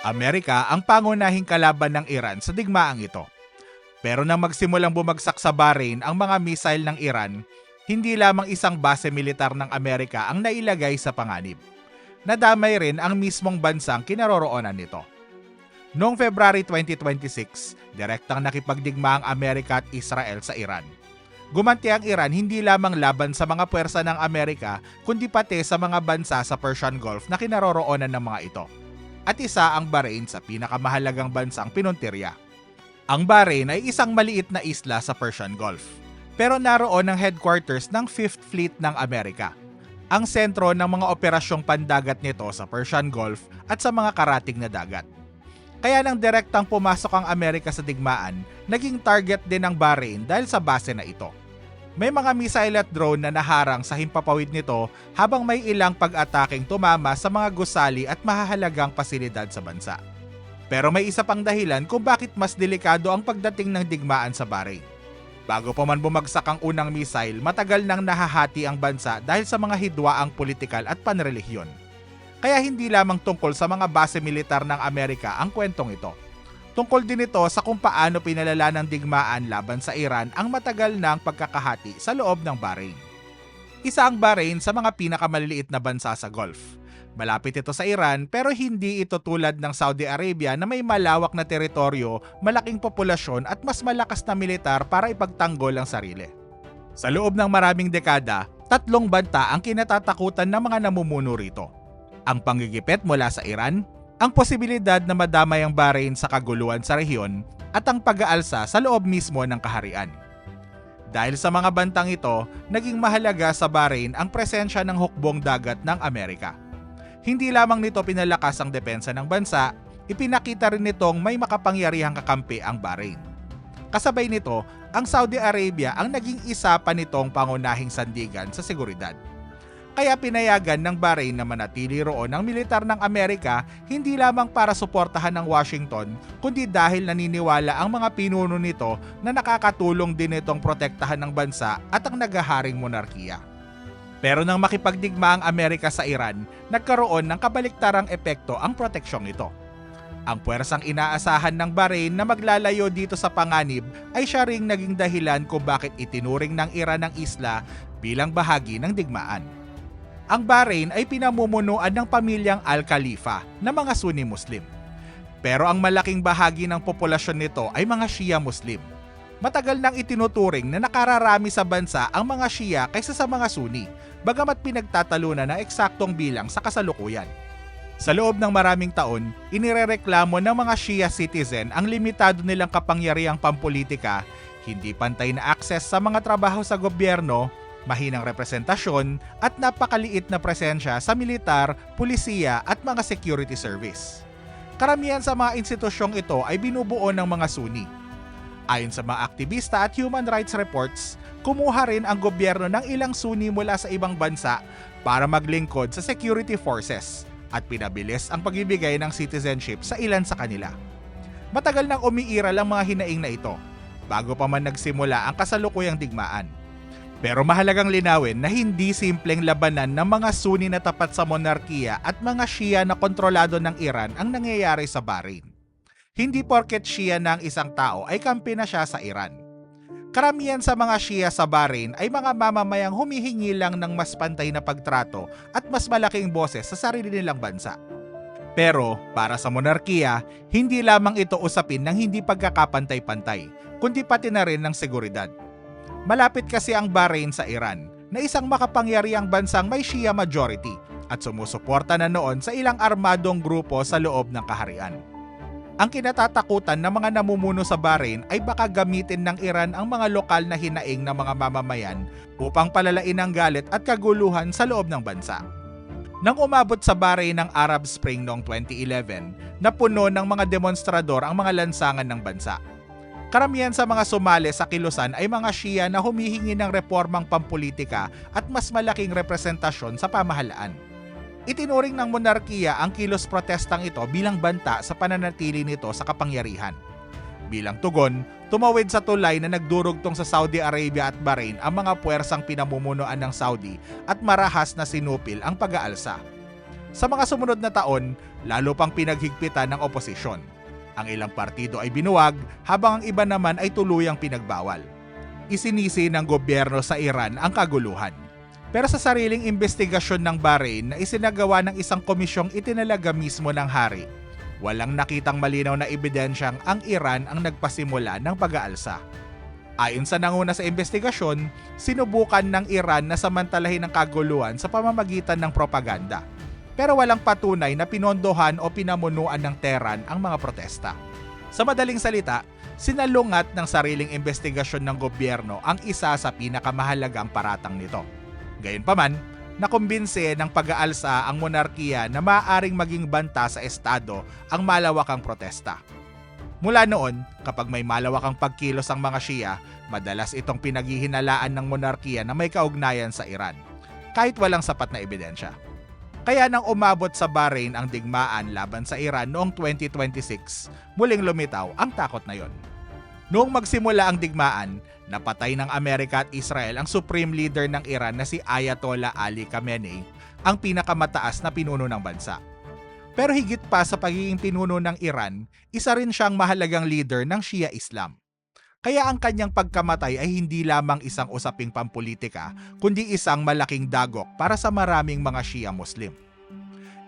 Amerika ang pangunahing kalaban ng Iran sa digmaang ito. Pero nang magsimulang bumagsak sa Bahrain ang mga missile ng Iran, hindi lamang isang base militar ng Amerika ang nailagay sa panganib. Nadamay rin ang mismong bansang kinaroroonan nito. Noong February 2026, direktang nakipagdigma ang Amerika at Israel sa Iran. Gumanti ang Iran hindi lamang laban sa mga puwersa ng Amerika, kundi pati sa mga bansa sa Persian Gulf na kinaroroonan ng mga ito. At isa ang Bahrain sa pinakamahalagang bansang pinuntirya. Ang Bahrain ay isang maliit na isla sa Persian Gulf, pero naroon ang headquarters ng 5th Fleet ng Amerika, ang sentro ng mga operasyong pandagat nito sa Persian Gulf at sa mga karatig na dagat. Kaya nang direktang pumasok ang Amerika sa digmaan, naging target din ng Bahrain dahil sa base na ito. May mga missile at drone na naharang sa himpapawid nito habang may ilang pag-ataking tumama sa mga gusali at mahahalagang pasilidad sa bansa. Pero may isa pang dahilan kung bakit mas delikado ang pagdating ng digmaan sa Bahrain. Bago pa man bumagsak ang unang missile, matagal nang nahahati ang bansa dahil sa mga hidwaang politikal at panrelihiyon. Kaya hindi lamang tungkol sa mga base militar ng Amerika ang kwentong ito. Tungkol din ito sa kung paano pinalala ng digmaan laban sa Iran ang matagal ng pagkakahati sa loob ng Bahrain. Isa ang Bahrain sa mga pinakamaliliit na bansa sa Gulf. Malapit ito sa Iran pero hindi ito tulad ng Saudi Arabia na may malawak na teritoryo, malaking populasyon at mas malakas na militar para ipagtanggol ang sarili. Sa loob ng maraming dekada, 3 banta ang kinatatakutan ng mga namumuno rito. Ang panggigipit mula sa Iran, ang posibilidad na madamay ang Bahrain sa kaguluhan sa rehiyon at ang pag-aalsa sa loob mismo ng kaharian. Dahil sa mga bantang ito, naging mahalaga sa Bahrain ang presensya ng hukbong dagat ng Amerika. Hindi lamang nito pinalakas ang depensa ng bansa, ipinakita rin nitong may makapangyarihang kakampi ang Bahrain. Kasabay nito, ang Saudi Arabia ang naging isa pa nitong pangunahing sandigan sa seguridad. Kaya pinayagan ng Bahrain na manatili roon ang militar ng Amerika hindi lamang para suportahan ng Washington, kundi dahil naniniwala ang mga pinuno nito na nakakatulong din itong protektahan ng bansa at ang naghaharing monarkiya. Pero nang makipagdigma ang Amerika sa Iran, nagkaroon ng kabaliktarang epekto ang proteksyong ito. Ang puwersang inaasahan ng Bahrain na maglalayo dito sa panganib ay siya ring naging dahilan kung bakit itinuring ng Iran ang isla bilang bahagi ng digmaan. Ang Bahrain ay pinamumunuan ng pamilyang Al-Khalifa na mga Sunni Muslim. Pero ang malaking bahagi ng populasyon nito ay mga Shia Muslim. Matagal nang itinuturing na nakararami sa bansa ang mga Shia kaysa sa mga Sunni, bagamat pinagtatalunan ng eksaktong bilang sa kasalukuyan. Sa loob ng maraming taon, inirereklamo ng mga Shia citizen ang limitado nilang kapangyarihang pampolitika, hindi pantay na akses sa mga trabaho sa gobyerno, mahinang representasyon at napakaliit na presensya sa militar, pulisiya at mga security service. Karamihan sa mga institusyong ito ay binubuo ng mga Sunni. Ayon sa mga aktivista at human rights reports, kumuha rin ang gobyerno ng ilang Sunni mula sa ibang bansa para maglingkod sa security forces at pinabilis ang pagbibigay ng citizenship sa ilan sa kanila. Matagal nang umiiral ang mga hinaing na ito, bago pa man nagsimula ang kasalukuyang digmaan. Pero mahalagang linawin na hindi simpleng labanan ng mga Sunni na tapat sa monarkiya at mga Shia na kontrolado ng Iran ang nangyayari sa Bahrain. Hindi porket Shia na ang isang tao ay kampi na siya sa Iran. Karamihan sa mga Shia sa Bahrain ay mga mamamayang humihingi lang ng mas pantay na pagtrato at mas malaking boses sa sarili nilang bansa. Pero para sa monarkiya, hindi lamang ito usapin ng hindi pagkakapantay-pantay, kundi pati na rin ng seguridad. Malapit kasi ang Bahrain sa Iran, na isang makapangyarihang bansang may Shia majority at sumusuporta na noon sa ilang armadong grupo sa loob ng kaharian. Ang kinatatakutan ng mga namumuno sa Bahrain ay baka gamitin ng Iran ang mga lokal na hinaing ng mga mamamayan upang palalain ang galit at kaguluhan sa loob ng bansa. Nang umabot sa Bahrain ng Arab Spring noong 2011, napuno ng mga demonstrador ang mga lansangan ng bansa. Karamihan sa mga sumali sa kilusan ay mga Shia na humihingi ng reformang pampolitika at mas malaking representasyon sa pamahalaan. Itinuring ng monarkiya ang kilos protestang ito bilang banta sa pananatili nito sa kapangyarihan. Bilang tugon, tumawid sa tulay na nagdurugtong sa Saudi Arabia at Bahrain ang mga puwersang pinamumunuan ng Saudi at marahas na sinupil ang pag-aalsa. Sa mga sumunod na taon, lalo pang pinaghigpitan ng oposisyon. Ang ilang partido ay binuwag habang ang iba naman ay tuluyang pinagbawal. Isinisi ng gobyerno sa Iran ang kaguluhan. Pero sa sariling investigasyon ng Bahrain na isinagawa ng isang komisyong itinalaga mismo ng hari, walang nakitang malinaw na ebidensyang ang Iran ang nagpasimula ng pag-aalsa. Ayon sa nanguna sa investigasyon, sinubukan ng Iran na samantalahin ang kaguluhan sa pamamagitan ng propaganda. Pero walang patunay na pinondohan o pinamunuan ng Tehran ang mga protesta. Sa madaling salita, sinalungat ng sariling investigasyon ng gobyerno ang isa sa pinakamahalagang paratang nito. Gayunpaman, nakumbinse ng pag-aalsa ang monarkiya na maaaring maging banta sa estado ang malawakang protesta. Mula noon, kapag may malawakang pagkilos ang mga Shia, madalas itong pinaghihinalaan ng monarkiya na may kaugnayan sa Iran, kahit walang sapat na ebidensya. Kaya nang umabot sa Bahrain ang digmaan laban sa Iran noong 2026, muling lumitaw ang takot na yon. Noong magsimula ang digmaan, napatay ng Amerika at Israel ang supreme leader ng Iran na si Ayatollah Ali Khamenei, ang pinakamataas na pinuno ng bansa. Pero higit pa sa pagiging pinuno ng Iran, isa rin siyang mahalagang leader ng Shia Islam. Kaya ang kanyang pagkamatay ay hindi lamang isang usaping pampolitika, kundi isang malaking dagok para sa maraming mga Shia Muslim.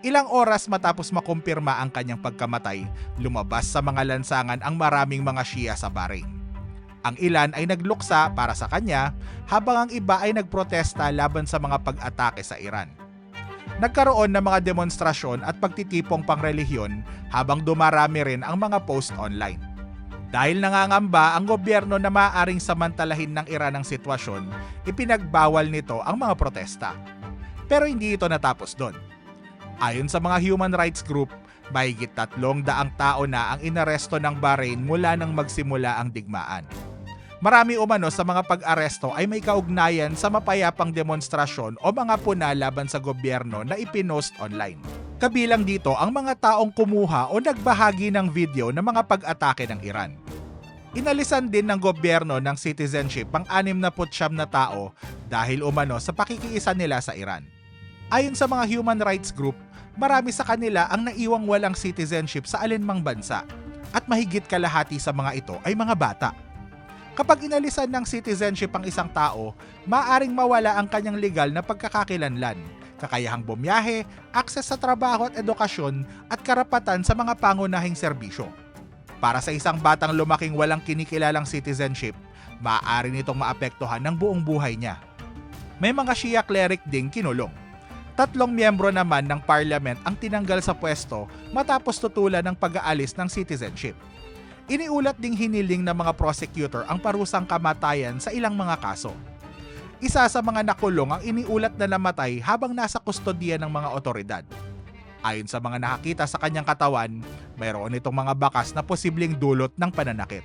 Ilang oras matapos makumpirma ang kanyang pagkamatay, lumabas sa mga lansangan ang maraming mga Shia sa Bahrain. Ang ilan ay nagluksa para sa kanya, habang ang iba ay nagprotesta laban sa mga pag-atake sa Iran. Nagkaroon ng mga demonstrasyon at pagtitipong pangrelihiyon habang dumarami rin ang mga post online. Dahil nangangamba ang gobyerno na maaaring samantalahin ng Iran ang sitwasyon, ipinagbawal nito ang mga protesta. Pero hindi ito natapos doon. Ayon sa mga human rights group, mahigit 300 tao na ang inaresto ng Bahrain mula nang magsimula ang digmaan. Marami umano sa mga pag-aresto ay may kaugnayan sa mapayapang demonstrasyon o mga puna laban sa gobyerno na ipinost online. Kabilang dito ang mga taong kumuha o nagbahagi ng video ng mga pag-atake ng Iran. Inalisan din ng gobyerno ng citizenship ang 69 na tao dahil umano sa pakikiisa nila sa Iran. Ayon sa mga human rights group, marami sa kanila ang naiwang walang citizenship sa alinmang bansa at mahigit kalahati sa mga ito ay mga bata. Kapag inalisan ng citizenship ang isang tao, maaaring mawala ang kanyang legal na pagkakakilanlan, kakayahang bumiyahe, akses sa trabaho at edukasyon at karapatan sa mga pangunahing serbisyo. Para sa isang batang lumaking walang kinikilalang citizenship, maaari nitong maapektuhan ng buong buhay niya. May mga Shia cleric ding kinulong. 3 miyembro naman ng parliament ang tinanggal sa pwesto matapos tutulan ng pag-aalis ng citizenship. Iniulat ding hiniling ng mga prosecutor ang parusang kamatayan sa ilang mga kaso. Isa sa mga nakulong ang iniulat na namatay habang nasa kustodiya ng mga otoridad. Ayon sa mga nakakita sa kanyang katawan, mayroon itong mga bakas na posibleng dulot ng pananakit.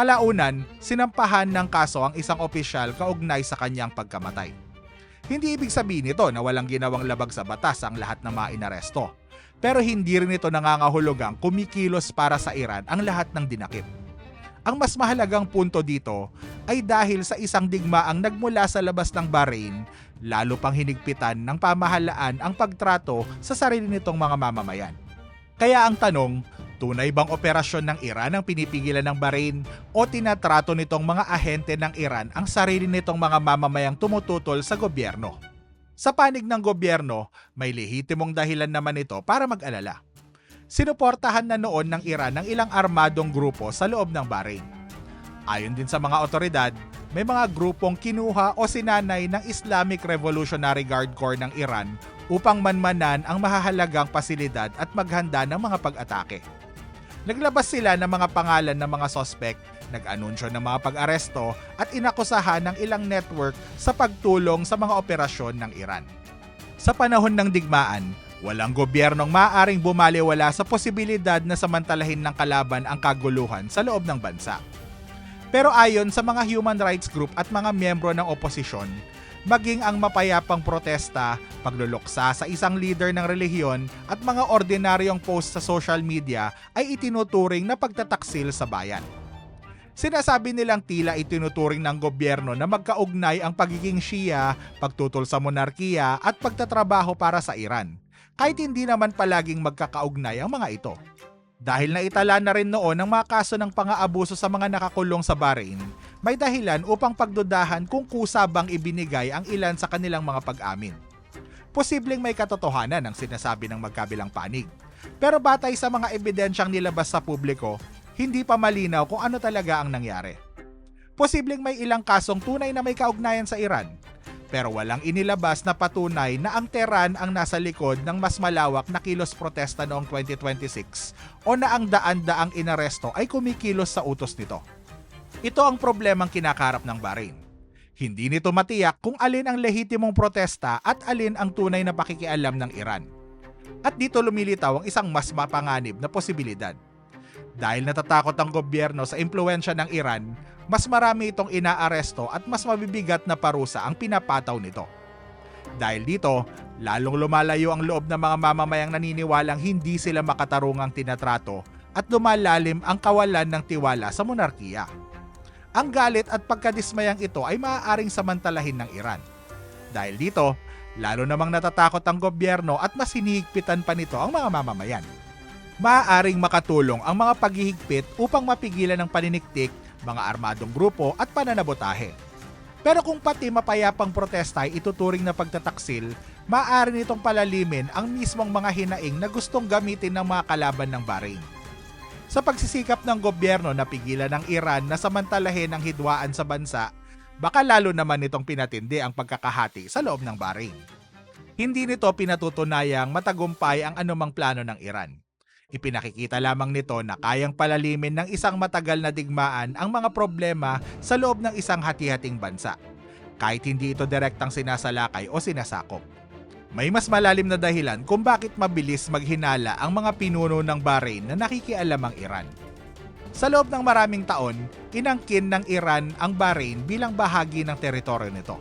Kalaunan, sinampahan ng kaso ang isang opisyal kaugnay sa kanyang pagkamatay. Hindi ibig sabihin nito na walang ginawang labag sa batas ang lahat ng mga inaresto. Pero hindi rin ito nangangahulugang kumikilos para sa Iran ang lahat ng dinakip. Ang mas mahalagang punto dito ay dahil sa isang digmaang nagmula sa labas ng Bahrain, lalo pang hinigpitan ng pamahalaan ang pagtrato sa sarili nitong mga mamamayan. Kaya ang tanong, tunay bang operasyon ng Iran ang pinipigilan ng Bahrain o tinatrato nitong mga ahente ng Iran ang sarili nitong mga mamamayang tumututol sa gobyerno? Sa panig ng gobyerno, may lehitimong dahilan naman ito para mag-alala. Sinuportahan na noon ng Iran ng ilang armadong grupo sa loob ng Bahrain. Ayon din sa mga otoridad, may mga grupong kinuha o sinanay ng Islamic Revolutionary Guard Corps ng Iran upang manmanan ang mahahalagang pasilidad at maghanda ng mga pag-atake. Naglabas sila ng mga pangalan ng mga sospek, nag-anunsyo ng mga pag-aresto at inakusahan ng ilang network sa pagtulong sa mga operasyon ng Iran. Sa panahon ng digmaan, walang gobyernong maaaring bumaliwala sa posibilidad na samantalahin ng kalaban ang kaguluhan sa loob ng bansa. Pero ayon sa mga human rights group at mga miyembro ng oposisyon, maging ang mapayapang protesta, pagluluksa sa isang leader ng relihiyon at mga ordinaryong post sa social media ay itinuturing na pagtataksil sa bayan. Sinasabi nilang tila itinuturing ng gobyerno na magkaugnay ang pagiging Shia, pagtutol sa monarkiya at pagtatrabaho para sa Iran. kahit hindi naman palaging magkakaugnay ang mga ito. Dahil naitala na rin noon ang mga kaso ng pang-aabuso sa mga nakakulong sa Bahrain, may dahilan upang pagdudahan kung kusa bang ibinigay ang ilan sa kanilang mga pag-amin. Posibleng may katotohanan ang sinasabi ng magkabilang panig. Pero batay sa mga ebidensyang nilabas sa publiko, hindi pa malinaw kung ano talaga ang nangyari. Posibleng may ilang kasong tunay na may kaugnayan sa Iran, pero walang inilabas na patunay na ang Tehran ang nasa likod ng mas malawak na kilos protesta noong 2026 o na ang daan-daang inaresto ay kumikilos sa utos nito. Ito ang problemang kinakaharap ng Bahrain. Hindi nito matiyak kung alin ang lehitimong protesta at alin ang tunay na pakikialam ng Iran. At dito lumilitaw ang isang mas mapanganib na posibilidad. Dahil natatakot ang gobyerno sa impluwensya ng Iran, mas marami itong inaaresto at mas mabibigat na parusa ang pinapataw nito. Dahil dito, lalong lumalayo ang loob ng mga mamamayang naniniwalang hindi sila makatarungang tinatrato at lumalalim ang kawalan ng tiwala sa monarkiya. Ang galit at pagkadismayang ito ay maaaring samantalahin ng Iran. Dahil dito, lalo namang natatakot ang gobyerno at mas hinihigpitan pa nito ang mga mamamayan. Maaaring makatulong ang mga paghihigpit upang mapigilan ang paniniktik, mga armadong grupo at pananabotahe. Pero kung pati mapayapang protesta ay ituturing na pagtataksil, maaari nitong palalimin ang mismong mga hinaing na gustong gamitin ng mga kalaban ng Bahrain. Sa pagsisikap ng gobyerno na pigilan ng Iran na samantalahin ang hidwaan sa bansa, baka lalo naman nitong pinatindi ang pagkakahati sa loob ng Bahrain. Hindi nito pinatutunayang matagumpay ang anumang plano ng Iran. Ipinakikita lamang nito na kayang palalimin ng isang matagal na digmaan ang mga problema sa loob ng isang hati-hating bansa, kahit hindi ito direktang sinasalakay o sinasakop. May mas malalim na dahilan kung bakit mabilis maghinala ang mga pinuno ng Bahrain na nakikialam ang Iran. Sa loob ng maraming taon, inangkin ng Iran ang Bahrain bilang bahagi ng teritoryo nito.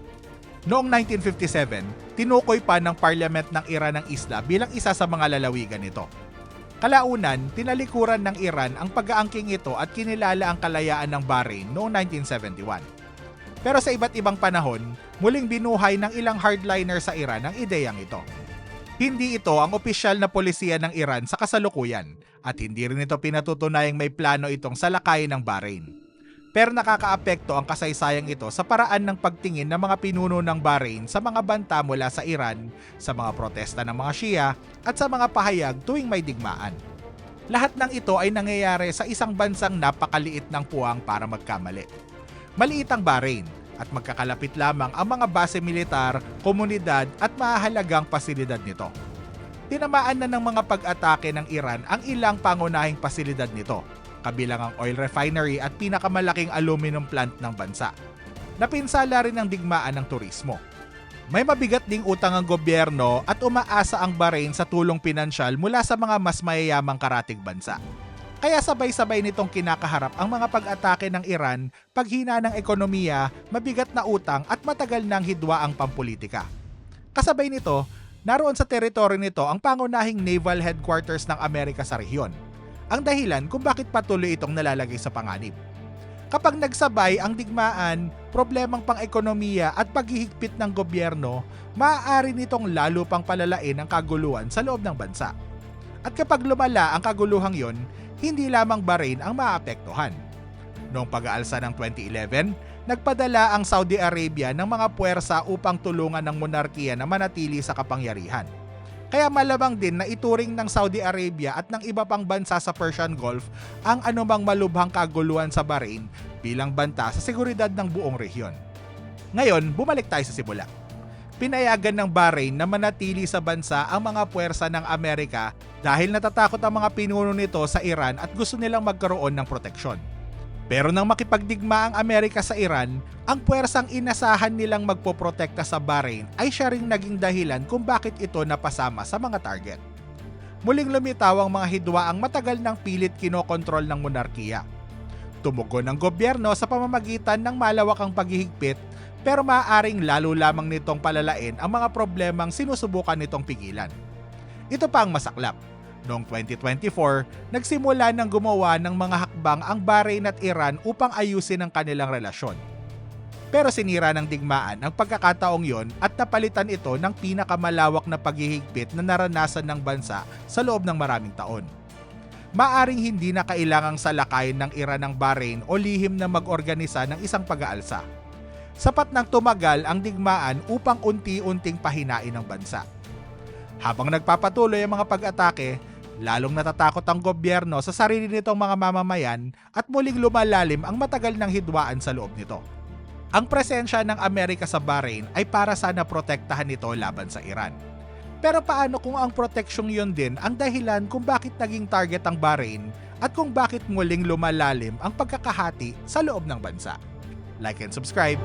Noong 1957, tinukoy pa ng parliament ng Iran ang isla bilang isa sa mga lalawigan nito. Kalaunan, tinalikuran ng Iran ang pag-aangking ito at kinilala ang kalayaan ng Bahrain noong 1971. Pero sa iba't ibang panahon, muling binuhay ng ilang hardliner sa Iran ang ideyang ito. Hindi ito ang opisyal na polisiya ng Iran sa kasalukuyan at hindi rin ito pinatutunayang may plano itong salakayin ng Bahrain. Pero nakakaapekto ang kasaysayang ito sa paraan ng pagtingin ng mga pinuno ng Bahrain sa mga banta mula sa Iran, sa mga protesta ng mga Shia at sa mga pahayag tuwing may digmaan. Lahat ng ito ay nangyayari sa isang bansang napakaliit ng puwang para magkamali. Maliit ang Bahrain at magkakalapit lamang ang mga base militar, komunidad at mahahalagang pasilidad nito. Tinamaan na ng mga pag-atake ng Iran ang ilang pangunahing pasilidad nito, kabilang ang oil refinery at pinakamalaking aluminum plant ng bansa. Napinsala rin ang digmaan ng turismo. May mabigat ding utang ang gobyerno at umaasa ang Bahrain sa tulong pinansyal mula sa mga mas mayayamang karatig bansa. Kaya sabay-sabay nitong kinakaharap ang mga pag-atake ng Iran, paghina ng ekonomiya, mabigat na utang at matagal ng hidwaang pampolitika. Kasabay nito, naroon sa teritoryo nito ang pangunahing naval headquarters ng Amerika sa rehiyon. Ang dahilan kung bakit patuloy itong nalalagay sa panganib. Kapag nagsabay ang digmaan, problemang pang-ekonomiya at paghihigpit ng gobyerno, maaari nitong lalo pang palalain ang kaguluhan sa loob ng bansa. At kapag lumala ang kaguluhang yon, hindi lamang Bahrain ang maapektuhan. Noong pag-aalsa ng 2011, nagpadala ang Saudi Arabia ng mga puwersa upang tulungan ng monarkiya na manatili sa kapangyarihan. Kaya malamang din na ituring ng Saudi Arabia at ng iba pang bansa sa Persian Gulf ang anumang malubhang kaguluhan sa Bahrain bilang banta sa seguridad ng buong rehiyon. Ngayon, bumalik tayo sa simula. Pinayagan ng Bahrain na manatili sa bansa ang mga puwersa ng Amerika dahil natatakot ang mga pinuno nito sa Iran at gusto nilang magkaroon ng proteksyon. Pero nang makipagdigma ang Amerika sa Iran, ang puwersang inasahan nilang magpoprotekta sa Bahrain ay siya ring naging dahilan kung bakit ito napasama sa mga target. Muling lumitaw ang mga hidwaang matagal ng pilit kinokontrol ng monarkiya. Tumugon ang gobyerno sa pamamagitan ng malawakang paghihigpit, pero maaaring lalo lamang nitong palalain ang mga problemang sinusubukan nitong pigilan. Ito pa ang masaklap. Noong 2024, nagsimula ng gumawa ng mga hakbang ang Bahrain at Iran upang ayusin ang kanilang relasyon. Pero sinira ng digmaan ang pagkakataong yon at napalitan ito ng pinakamalawak na paghihigpit na naranasan ng bansa sa loob ng maraming taon. Maaring hindi na kailangang salakayin ng Iran ng Bahrain o lihim na mag-organisa ng isang pag-aalsa. Sapat nang tumagal ang digmaan upang unti-unting pahinain ang bansa. Habang nagpapatuloy ang mga pag-atake, lalong natatakot ang gobyerno sa sarili nitong mga mamamayan at muling lumalalim ang matagal ng hidwaan sa loob nito. Ang presensya ng Amerika sa Bahrain ay para sana protektahan ito laban sa Iran. Pero paano kung ang proteksyong yun din ang dahilan kung bakit naging target ang Bahrain at kung bakit muling lumalalim ang pagkakahati sa loob ng bansa? Like and subscribe!